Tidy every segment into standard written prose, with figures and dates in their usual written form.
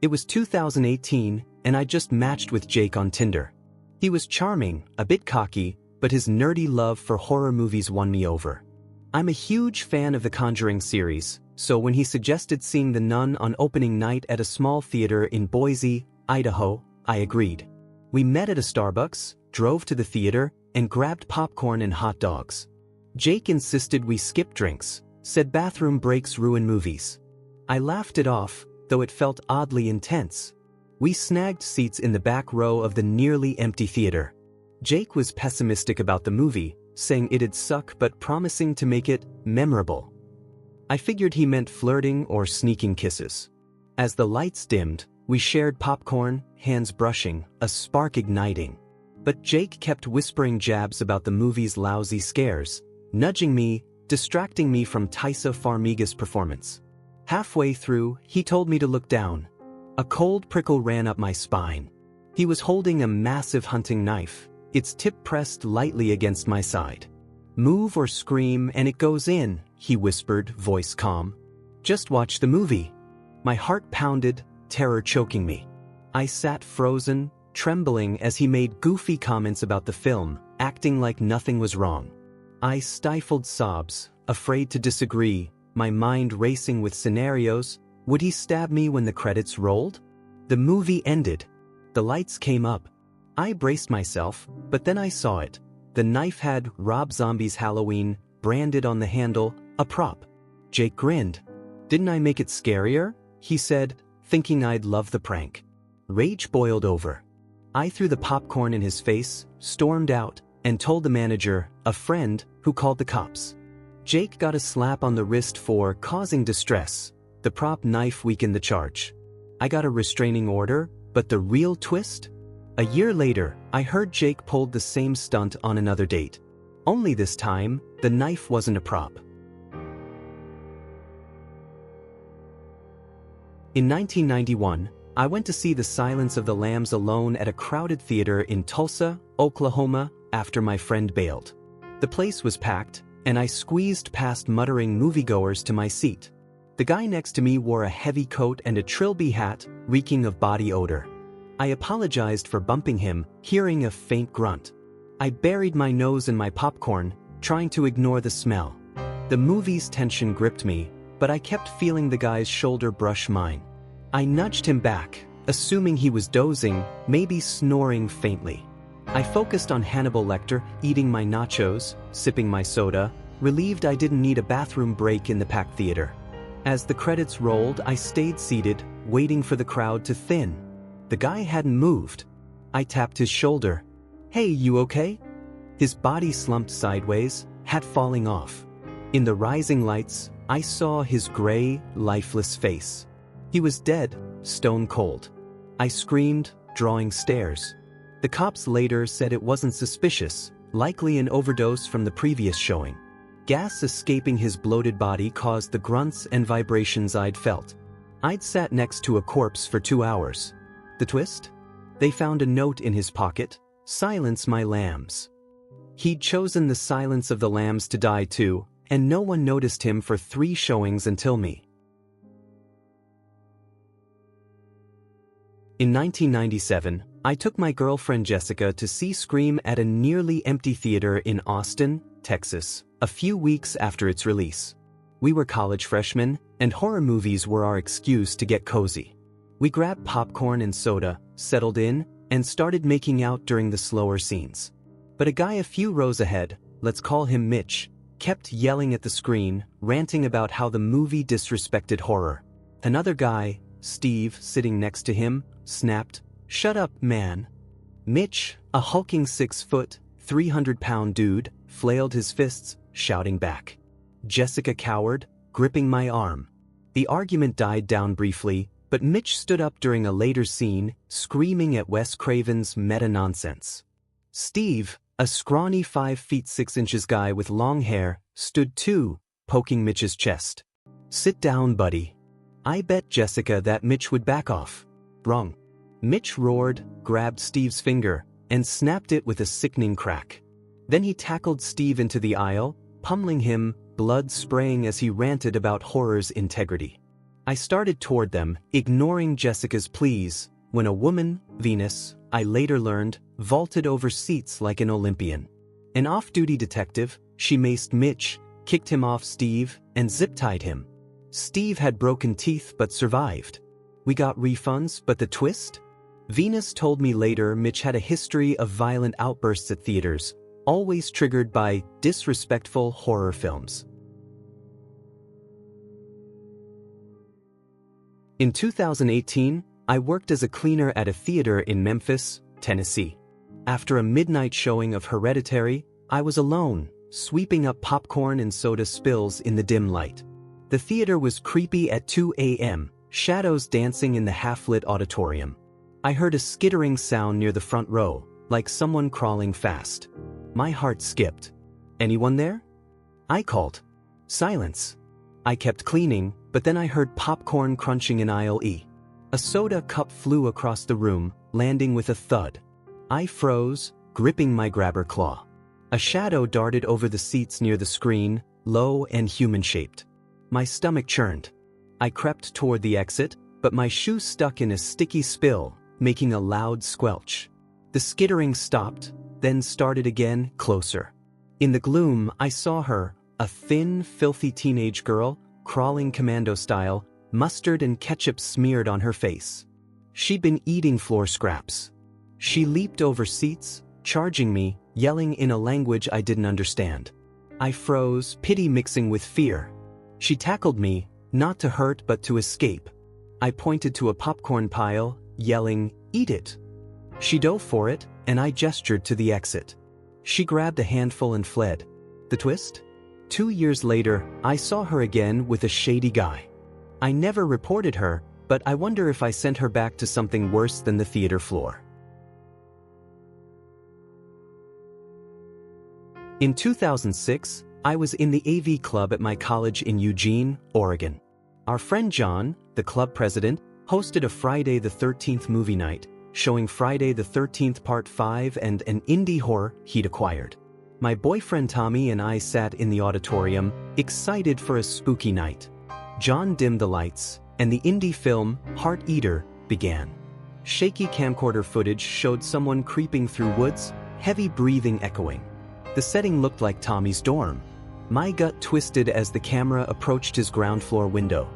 It was 2018, and I just matched with Jake on Tinder. He was charming, a bit cocky, but his nerdy love for horror movies won me over. I'm a huge fan of the Conjuring series, so when he suggested seeing The Nun on opening night at a small theater in Boise, Idaho, I agreed. We met at a Starbucks, drove to the theater, and grabbed popcorn and hot dogs. Jake insisted we skip drinks, said bathroom breaks ruin movies. I laughed it off, though it felt oddly intense. We snagged seats in the back row of the nearly empty theater. Jake was pessimistic about the movie, saying it'd suck but promising to make it memorable. I figured he meant flirting or sneaking kisses. As the lights dimmed, we shared popcorn, hands brushing, a spark igniting. But Jake kept whispering jabs about the movie's lousy scares, nudging me, distracting me from Taissa Farmiga's performance. Halfway through, he told me to look down. A cold prickle ran up my spine. He was holding a massive hunting knife, its tip pressed lightly against my side. "Move or scream and it goes in," he whispered, voice calm. "Just watch the movie." My heart pounded, terror choking me. I sat frozen, trembling as he made goofy comments about the film, acting like nothing was wrong. I stifled sobs, afraid to disagree, my mind racing with scenarios. Would he stab me when the credits rolled? The movie ended. The lights came up. I braced myself, but then I saw it. The knife had Rob Zombie's Halloween branded on the handle, a prop. Jake grinned. "Didn't I make it scarier?" he said, thinking I'd love the prank. Rage boiled over. I threw the popcorn in his face, stormed out, and told the manager, a friend, who called the cops. Jake got a slap on the wrist for causing distress. The prop knife weakened the charge. I got a restraining order, but the real twist? A year later, I heard Jake pulled the same stunt on another date. Only this time, the knife wasn't a prop. In 1991, I went to see The Silence of the Lambs alone at a crowded theater in Tulsa, Oklahoma, after my friend bailed. The place was packed, and I squeezed past muttering moviegoers to my seat. The guy next to me wore a heavy coat and a trilby hat, reeking of body odor. I apologized for bumping him, hearing a faint grunt. I buried my nose in my popcorn, trying to ignore the smell. The movie's tension gripped me, but I kept feeling the guy's shoulder brush mine. I nudged him back, assuming he was dozing, maybe snoring faintly. I focused on Hannibal Lecter, eating my nachos, sipping my soda, relieved I didn't need a bathroom break in the packed theater. As the credits rolled, I stayed seated, waiting for the crowd to thin. The guy hadn't moved. I tapped his shoulder. "Hey, you okay?" His body slumped sideways, hat falling off. In the rising lights, I saw his gray, lifeless face. He was dead, stone cold. I screamed, drawing stares. The cops later said it wasn't suspicious, likely an overdose from the previous showing. Gas escaping his bloated body caused the grunts and vibrations I'd felt. I'd sat next to a corpse for 2 hours. The twist? They found a note in his pocket, "Silence my lambs." He'd chosen the Silence of the Lambs to die too, and no one noticed him for 3 showings until me. In 1997, I took my girlfriend Jessica to see Scream at a nearly empty theater in Austin, Texas, a few weeks after its release. We were college freshmen, and horror movies were our excuse to get cozy. We grabbed popcorn and soda, settled in, and started making out during the slower scenes. But a guy a few rows ahead, let's call him Mitch, kept yelling at the screen, ranting about how the movie disrespected horror. Another guy, Steve, sitting next to him, snapped, "Shut up, man." Mitch, a hulking 6-foot, 300-pound dude, flailed his fists, shouting back. Jessica cowered, gripping my arm. The argument died down briefly, but Mitch stood up during a later scene, screaming at Wes Craven's meta-nonsense. Steve, a scrawny 5 feet 6 inches guy with long hair, stood too, poking Mitch's chest. "Sit down, buddy." I bet Jessica that Mitch would back off. Wrong. Mitch roared, grabbed Steve's finger, and snapped it with a sickening crack. Then he tackled Steve into the aisle, pummeling him, blood spraying as he ranted about horror's integrity. I started toward them, ignoring Jessica's pleas, when a woman, Venus, I later learned, vaulted over seats like an Olympian. An off-duty detective, she maced Mitch, kicked him off Steve, and zip-tied him. Steve had broken teeth but survived. We got refunds, but the twist? Venus told me later Mitch had a history of violent outbursts at theaters, always triggered by disrespectful horror films. In 2018, I worked as a cleaner at a theater in Memphis, Tennessee. After a midnight showing of Hereditary, I was alone, sweeping up popcorn and soda spills in the dim light. The theater was creepy at 2 a.m., shadows dancing in the half-lit auditorium. I heard a skittering sound near the front row, like someone crawling fast. My heart skipped. Anyone there? I called. Silence. I kept cleaning, but then I heard popcorn crunching in aisle E. A soda cup flew across the room, landing with a thud. I froze, gripping my grabber claw. A shadow darted over the seats near the screen, low and human-shaped. My stomach churned. I crept toward the exit, but my shoe stuck in a sticky spill, making a loud squelch. The skittering stopped, then started again, closer. In the gloom, I saw her, a thin, filthy teenage girl, crawling commando style, mustard and ketchup smeared on her face. She'd been eating floor scraps. She leaped over seats, charging me, yelling in a language I didn't understand. I froze, pity mixing with fear. She tackled me, not to hurt but to escape. I pointed to a popcorn pile, yelling, "Eat it!" She dove for it, and I gestured to the exit. She grabbed a handful and fled. The twist? 2 years later, I saw her again with a shady guy. I never reported her, but I wonder if I sent her back to something worse than the theater floor. In 2006, I was in the AV club at my college in Eugene, Oregon. Our friend John, the club president, hosted a Friday the 13th movie night, showing Friday the 13th Part 5 and an indie horror he'd acquired. My boyfriend Tommy and I sat in the auditorium, excited for a spooky night. John dimmed the lights, and the indie film, Heart Eater, began. Shaky camcorder footage showed someone creeping through woods, heavy breathing echoing. The setting looked like Tommy's dorm. My gut twisted as the camera approached his ground floor window.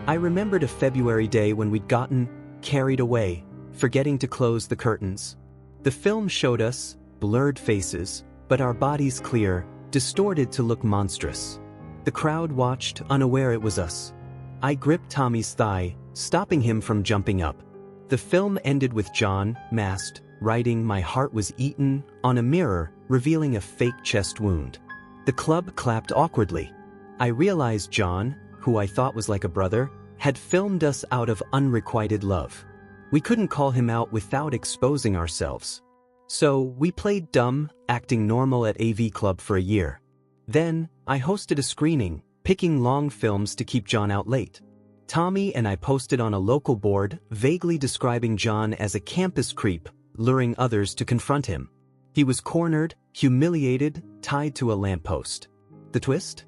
I remembered a February day when we'd gotten carried away, forgetting to close the curtains. The film showed us blurred faces, but our bodies clear, distorted to look monstrous. The crowd watched, unaware it was us. I gripped Tommy's thigh, stopping him from jumping up. The film ended with John, masked, writing "My heart was eaten" on a mirror, revealing a fake chest wound. The club clapped awkwardly. I realized John, who I thought was like a brother, had filmed us out of unrequited love. We couldn't call him out without exposing ourselves. So we played dumb, acting normal at AV Club for a year. Then, I hosted a screening, picking long films to keep John out late. Tommy and I posted on a local board, vaguely describing John as a campus creep, luring others to confront him. He was cornered, humiliated, tied to a lamppost. The twist?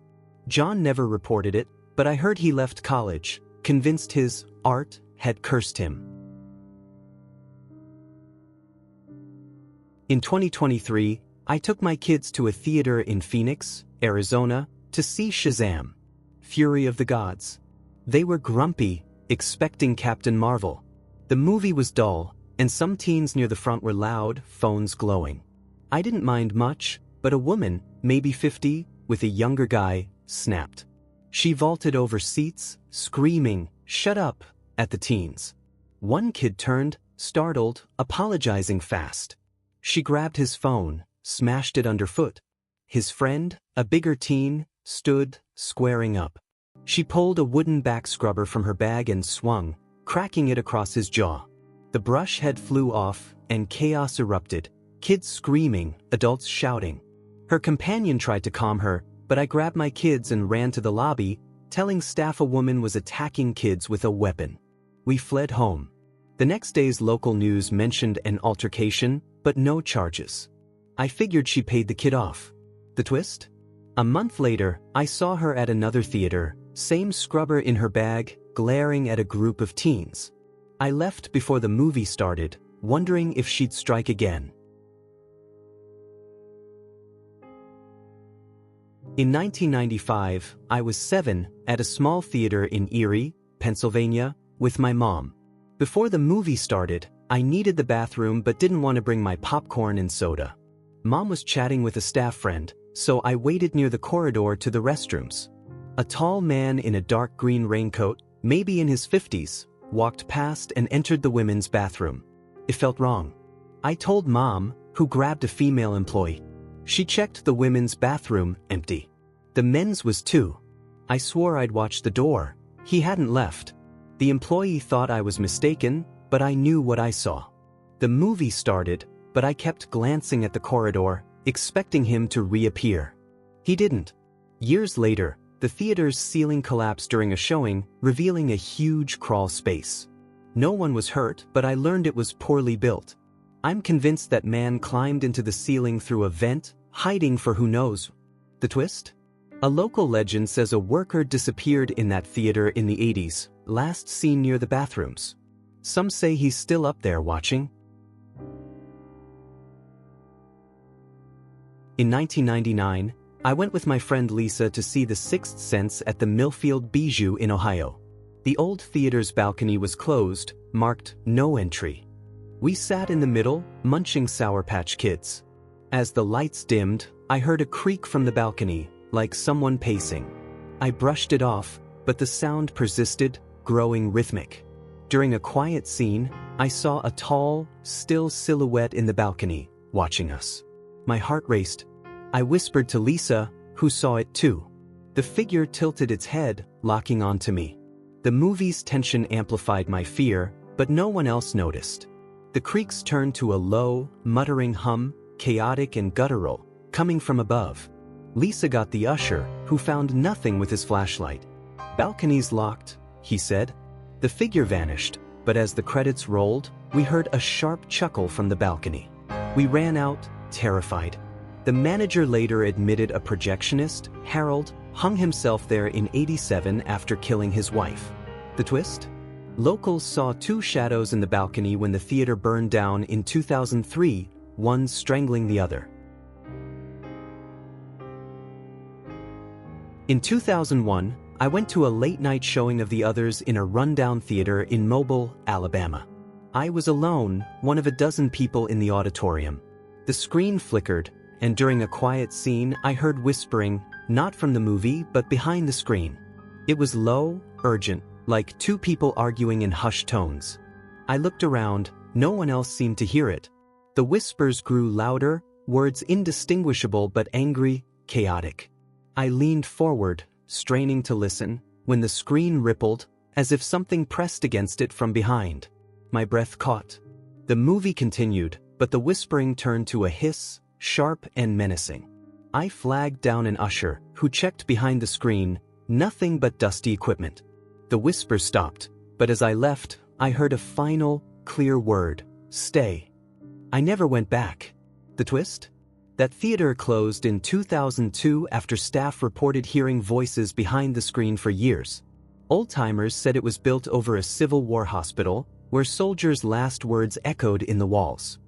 John never reported it, but I heard he left college, convinced his art had cursed him. In 2023, I took my kids to a theater in Phoenix, Arizona, to see Shazam! Fury of the Gods. They were grumpy, expecting Captain Marvel. The movie was dull, and some teens near the front were loud, phones glowing. I didn't mind much, but a woman, maybe 50, with a younger guy, snapped. She vaulted over seats, screaming, "Shut up," at the teens. One kid turned, startled, apologizing fast. She grabbed his phone, smashed it underfoot. His friend, a bigger teen, stood, squaring up. She pulled a wooden back scrubber from her bag and swung, cracking it across his jaw. The brush head flew off, and chaos erupted, kids screaming, adults shouting. Her companion tried to calm her, but I grabbed my kids and ran to the lobby, telling staff a woman was attacking kids with a weapon. We fled home. The next day's local news mentioned an altercation, but no charges. I figured she paid the kid off. The twist? A month later, I saw her at another theater, Same scrubber in her bag, glaring at a group of teens. I left before the movie started, wondering if she'd strike again. In 1995, I was 7, at a small theater in Erie, Pennsylvania, with my mom. Before the movie started, I needed the bathroom but didn't want to bring my popcorn and soda. Mom was chatting with a staff friend, so I waited near the corridor to the restrooms. A tall man in a dark green raincoat, maybe in his 50s, walked past and entered the women's bathroom. It felt wrong. I told Mom, who grabbed a female employee. She checked the women's bathroom, empty. The men's was too. I swore I'd watched the door. He hadn't left. The employee thought I was mistaken, but I knew what I saw. The movie started, but I kept glancing at the corridor, expecting him to reappear. He didn't. Years later, the theater's ceiling collapsed during a showing, revealing a huge crawl space. No one was hurt, but I learned it was poorly built. I'm convinced that man climbed into the ceiling through a vent, hiding for who knows. The twist? A local legend says a worker disappeared in that theater in the 80s, last seen near the bathrooms. Some say he's still up there watching. In 1999, I went with my friend Lisa to see The Sixth Sense at the Millfield Bijou in Ohio. The old theater's balcony was closed, marked "No Entry." We sat in the middle, munching Sour Patch Kids. As the lights dimmed, I heard a creak from the balcony, like someone pacing. I brushed it off, but the sound persisted, growing rhythmic. During a quiet scene, I saw a tall, still silhouette in the balcony, watching us. My heart raced. I whispered to Lisa, who saw it too. The figure tilted its head, locking onto me. The movie's tension amplified my fear, but no one else noticed. The creaks turned to a low, muttering hum, chaotic and guttural, coming from above. Lisa got the usher, who found nothing with his flashlight. "Balcony's locked," he said. The figure vanished, but as the credits rolled, we heard a sharp chuckle from the balcony. We ran out, terrified. The manager later admitted a projectionist, Harold, hung himself there in '87 after killing his wife. The twist? Locals saw 2 shadows in the balcony when the theater burned down in 2003, one strangling the other. In 2001, I went to a late-night showing of The Others in a rundown theater in Mobile, Alabama. I was alone, one of a dozen people in the auditorium. The screen flickered, and during a quiet scene, I heard whispering, not from the movie, but behind the screen. It was low, urgent, like 2 people arguing in hushed tones. I looked around, no one else seemed to hear it. The whispers grew louder, words indistinguishable but angry, chaotic. I leaned forward, straining to listen, when the screen rippled, as if something pressed against it from behind. My breath caught. The movie continued, but the whispering turned to a hiss, sharp and menacing. I flagged down an usher, who checked behind the screen, nothing but dusty equipment. The whisper stopped, but as I left, I heard a final, clear word: stay. I never went back. The twist? That theater closed in 2002 after staff reported hearing voices behind the screen for years. Old-timers said it was built over a Civil War hospital, where soldiers' last words echoed in the walls.